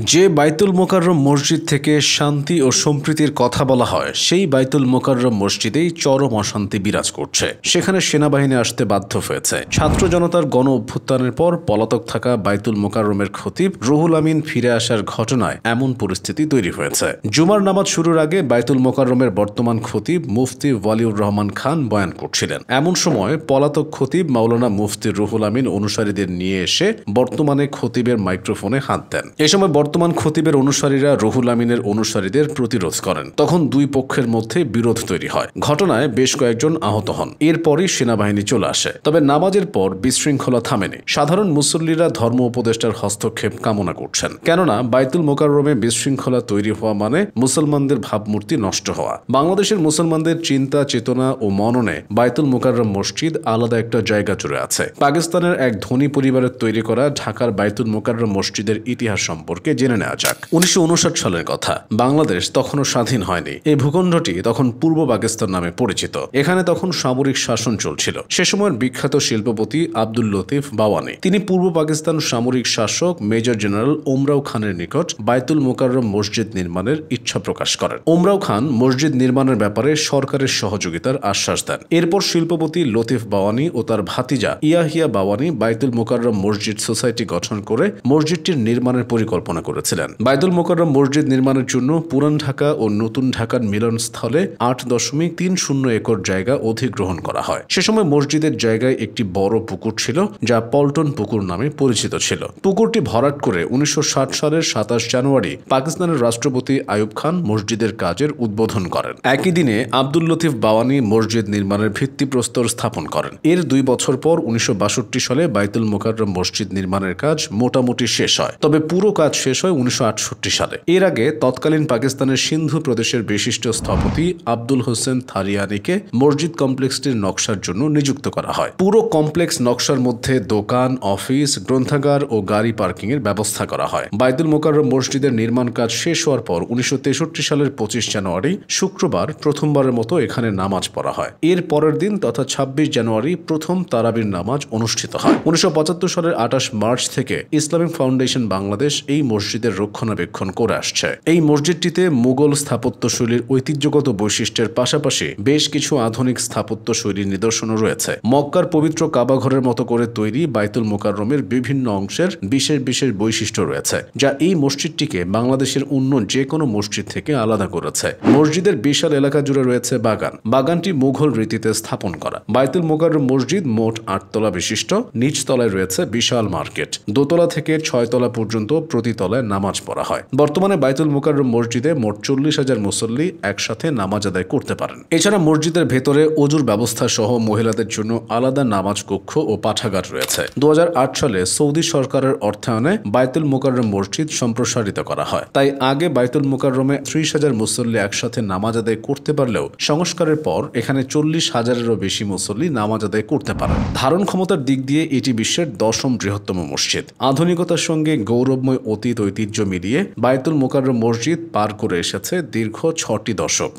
যে বাইতুল মোকাররম মসজিদ থেকে শান্তি ও সম্প্রীতির কথা বলা হয়, সেই বাইতুল মোকাররম মসজিদেই চরম অশান্তি বিরাজ করছে। সেখানে সেনাবাহিনী আসতে বাধ্য হয়েছে। ছাত্র জনতার গণ অভ্যুত্থানের পর পলাতক থাকা বাইতুল মোকাররমের খতিব রুহুল আমিন ফিরে আসার ঘটনায় এমন পরিস্থিতি তৈরি হয়েছে। জুমার নামাজ শুরুর আগে বাইতুল মোকাররমের বর্তমান খতিব মুফতি ওয়ালিউর রহমান খান বয়ান করছিলেন। এমন সময় পলাতক খতিব মাওলানা মুফতি রুহুল আমিন অনুসারীদের নিয়ে এসে বর্তমানে খতিবের মাইক্রোফোনে হাত দেন। এ সময় বর্তমান খতিবের অনুসারীরা রুহুল আমিনের অনুসারীদের প্রতিরোধ করেন। তখন দুই পক্ষের মধ্যে বিরোধ তৈরি হয়। ঘটনায় বেশ কয়েকজন আহত হন। এরপরই সেনাবাহিনী চলে আসে। তবে নামাজের পর বিশৃঙ্খলা থামেনি। সাধারণ মুসল্লিরা ধর্ম উপদেষ্টার হস্তক্ষেপ কামনা করছেন। কেননা বাইতুল মোকাররমে বিশৃঙ্খলা তৈরি হওয়া মানে মুসলমানদের ভাবমূর্তি নষ্ট হওয়া। বাংলাদেশের মুসলমানদের চিন্তা চেতনা ও মননে বাইতুল মোকাররম মসজিদ আলাদা একটা জায়গা জুড়ে আছে। পাকিস্তানের এক ধনী পরিবারের তৈরি করা ঢাকার বাইতুল মোকাররম মসজিদের ইতিহাস সম্পর্কে জেনে নেওয়া যাক। 1959 সালের কথা। বাংলাদেশ তখনও স্বাধীন হয়নি। এই ভূখণ্ডটি তখন পূর্ব পাকিস্তান নামে পরিচিত। এখানে তখন সামরিক শাসন চলছিল। সে সময়ের বিখ্যাত শিল্পপতি আব্দুল লতিফ বাওয়ানি, তিনি পূর্ব পাকিস্তান সামরিক শাসক মেজর জেনারেল ওমরাও খানের নিকট বাইতুল মোকাররম মসজিদ নির্মাণের ইচ্ছা প্রকাশ করেন। ওমরাও খান মসজিদ নির্মাণের ব্যাপারে সরকারের সহযোগিতার আশ্বাস দেন। এরপর শিল্পপতি লতিফ বাওয়ানি ও তার ভাতিজা ইয়াহিয়া বাওয়ানি বাইতুল মোকাররম মসজিদ সোসাইটি গঠন করে মসজিদটির নির্মাণের পরিকল্পনা করেছিলেন। বাইতুল মোকাররম মসজিদ নির্মাণের জন্য পুরান ঢাকা ও নতুন ঢাকার মিলনস্থলে 8.30 একর জায়গা অধিগ্রহণ করা হয়। সে সময় মসজিদের জায়গায় একটি বড় পুকুর ছিল, যা পল্টন পুকুর নামে পরিচিত ছিল। পুকুরটি ভরাট করে 1960 সালের 27 জানুয়ারি পাকিস্তানের রাষ্ট্রপতি আইয়ুব খান মসজিদের কাজের উদ্বোধন করেন। একই দিনে আব্দুল লতিফ বাওয়ানি মসজিদ নির্মাণের ভিত্তিপ্রস্তর স্থাপন করেন। এর 2 বছর পর 1962 সালে বাইতুল মোকাররম মসজিদ নির্মাণের কাজ মোটামুটি শেষ হয়। তবে পুরো কাজ শেষ হয় 1968 সালে। এর আগে তৎকালীন পাকিস্তানের সিন্ধু প্রদেশের বিশিষ্ট স্থপতি আব্দুল হোসেন থারিয়ানিকে মসজিদ কমপ্লেক্সটির নকশার জন্য নিযুক্ত করা হয়। পুরো কমপ্লেক্স নকশার মধ্যে দোকান, অফিস, গ্রন্থাগার ও গাড়ি পার্কিং এর ব্যবস্থা করা হয়। বাইতুল মোকাররম মসজিদের নির্মাণ কাজ শেষ হওয়ার পর 1963 সালের 25 জানুয়ারি শুক্রবার প্রথমবারের মতো এখানে নামাজ পড়া হয়। এর পরের দিন তথা 26 জানুয়ারি প্রথম তারাবির নামাজ অনুষ্ঠিত হয়। 1975 সালের 28 মার্চ থেকে ইসলামিক ফাউন্ডেশন বাংলাদেশ এই মসজিদের রক্ষণাবেক্ষণ করে আসছে। এই মসজিদটিতে মুঘল স্থাপত্যশৈলীর ঐতিহ্যগত বৈশিষ্ট্যের পাশাপাশি বেশ কিছু আধুনিক স্থাপত্যশৈলীর নিদর্শনও রয়েছে। মক্কার পবিত্র কাবাঘরের মতো করে তৈরি বাইতুল মোকাররমের বিভিন্ন অংশের বিশেষ বিশেষ বৈশিষ্ট্য রয়েছে, যা এই মসজিদটিকে বাংলাদেশের অন্য যে কোনো মসজিদ থেকে আলাদা করেছে। মসজিদের বিশাল এলাকা জুড়ে রয়েছে বাগান। বাগানটি মুঘল রীতিতে স্থাপন করা। বাইতুল মোকাররম মসজিদ মোট 8 তলা বিশিষ্ট। নিচ তলায় রয়েছে বিশাল মার্কেট। দোতলা থেকে 6 তলা পর্যন্ত প্রতি তলায় নামাজ পড়া হয়। বর্তমানে বাইতুল মোকাররম মসজিদে মোট 40,000 মুসল্লি একসাথে নামাজ আদায় করতে পারেন। এছাড়া মসজিদের ভেতরে অজুর ব্যবস্থা সহ মহিলাদের জন্য আলাদা নামাজ কক্ষ ও পাঠাগার রয়েছে। 2008 সালে সৌদি সরকারের অর্থায়নে বাইতুল মোকাররম মসজিদ সম্প্রসারিত করা হয়। তাই আগে বাইতুল মোকাররমে 30,000 মুসল্লি একসাথে নামাজ আদায় করতে পারলেও সংস্কারের পর এখানে 40,000-এরও বেশি মুসল্লি নামাজ আদায় করতে পারেন। ধারণ ক্ষমতার দিক দিয়ে এটি বিশ্বের 10ম বৃহত্তম মসজিদ। আধুনিকতার সঙ্গে গৌরবময় অতীত ঐতিহ্য মিলিয়ে বাইতুল মোকাররম মসজিদ পার করে এসেছে দীর্ঘ 6টি দশক।